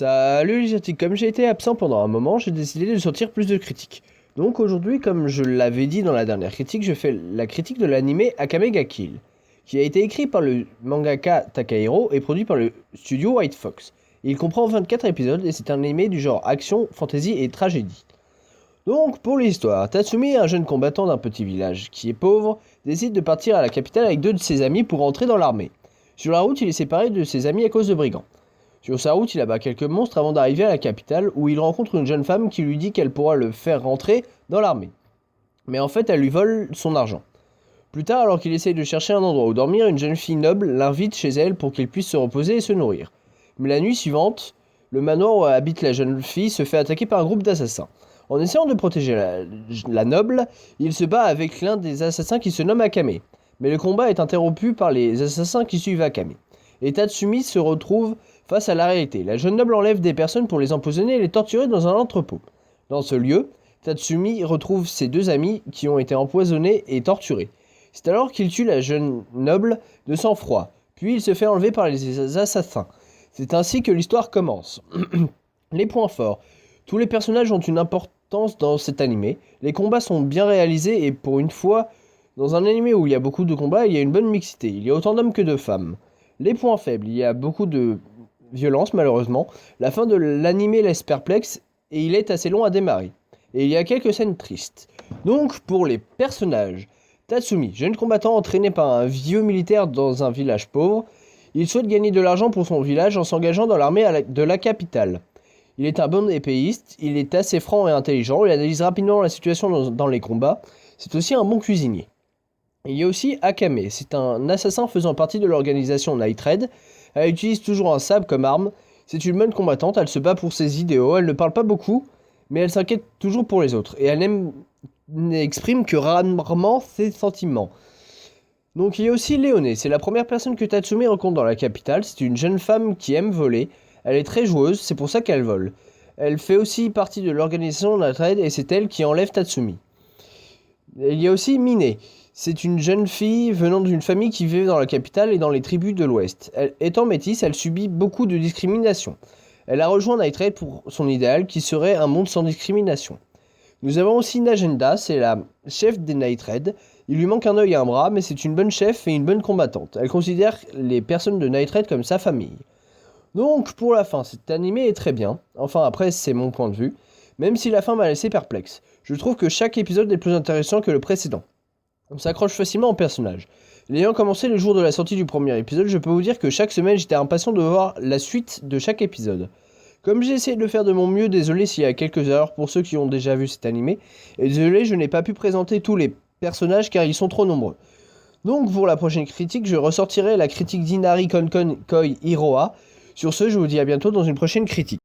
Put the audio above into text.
Salut les articles, comme j'ai été absent pendant un moment, j'ai décidé de sortir plus de critiques. Donc aujourd'hui, comme je l'avais dit dans la dernière critique, je fais la critique de l'anime Akame ga Kill, qui a été écrit par le mangaka Takahiro et produit par le studio White Fox. Il comprend 24 épisodes et c'est un anime du genre action, fantasy et tragédie. Donc pour l'histoire, Tatsumi, un jeune combattant d'un petit village qui est pauvre, décide de partir à la capitale avec deux de ses amis pour entrer dans l'armée. Sur la route, il est séparé de ses amis à cause de brigands. Sur sa route, il abat quelques monstres avant d'arriver à la capitale où il rencontre une jeune femme qui lui dit qu'elle pourra le faire rentrer dans l'armée. Mais en fait, elle lui vole son argent. Plus tard, alors qu'il essaye de chercher un endroit où dormir, une jeune fille noble l'invite chez elle pour qu'il puisse se reposer et se nourrir. Mais la nuit suivante, le manoir où habite la jeune fille se fait attaquer par un groupe d'assassins. En essayant de protéger la noble, il se bat avec l'un des assassins qui se nomme Akame. Mais le combat est interrompu par les assassins qui suivent Akame. Et Tatsumi se retrouve face à la réalité. La jeune noble enlève des personnes pour les empoisonner et les torturer dans un entrepôt. Dans ce lieu, Tatsumi retrouve ses deux amis qui ont été empoisonnés et torturés. C'est alors qu'il tue la jeune noble de sang-froid, puis il se fait enlever par les assassins. C'est ainsi que l'histoire commence. Les points forts. Tous les personnages ont une importance dans cet animé. Les combats sont bien réalisés et pour une fois, dans un animé où il y a beaucoup de combats, il y a une bonne mixité. Il y a autant d'hommes que de femmes. Les points faibles. Il y a beaucoup de violence malheureusement. La fin de l'animé laisse perplexe et il est assez long à démarrer. Et il y a quelques scènes tristes. Donc pour les personnages, Tatsumi, jeune combattant entraîné par un vieux militaire dans un village pauvre, il souhaite gagner de l'argent pour son village en s'engageant dans l'armée de la capitale. Il est un bon épéiste, il est assez franc et intelligent, il analyse rapidement la situation dans les combats, c'est aussi un bon cuisinier. Il y a aussi Akame, c'est un assassin faisant partie de l'organisation Night Raid. Elle utilise toujours un sabre comme arme, c'est une bonne combattante, elle se bat pour ses idéaux, elle ne parle pas beaucoup, mais elle s'inquiète toujours pour les autres, et elle n'exprime que rarement ses sentiments. Donc il y a aussi Léoné, c'est la première personne que Tatsumi rencontre dans la capitale, c'est une jeune femme qui aime voler, elle est très joueuse, c'est pour ça qu'elle vole. Elle fait aussi partie de l'organisation Night Raid et c'est elle qui enlève Tatsumi. Il y a aussi Mine. C'est une jeune fille venant d'une famille qui vit dans la capitale et dans les tribus de l'Ouest. Étant métisse, elle subit beaucoup de discrimination. Elle a rejoint Night Raid pour son idéal qui serait un monde sans discrimination. Nous avons aussi Najenda, c'est la chef des Night Raid. Il lui manque un œil et un bras, mais c'est une bonne chef et une bonne combattante. Elle considère les personnes de Night Raid comme sa famille. Donc pour la fin, cet animé est très bien. Enfin après, c'est mon point de vue. Même si la fin m'a laissé perplexe. Je trouve que chaque épisode est plus intéressant que le précédent. On s'accroche facilement au personnage. L'ayant commencé le jour de la sortie du premier épisode, je peux vous dire que chaque semaine j'étais impatient de voir la suite de chaque épisode. Comme j'ai essayé de le faire de mon mieux, désolé s'il y a quelques erreurs pour ceux qui ont déjà vu cet animé, et désolé je n'ai pas pu présenter tous les personnages car ils sont trop nombreux. Donc pour la prochaine critique, je ressortirai la critique d'Inari Konkon Koi Hiroa. Sur ce, je vous dis à bientôt dans une prochaine critique.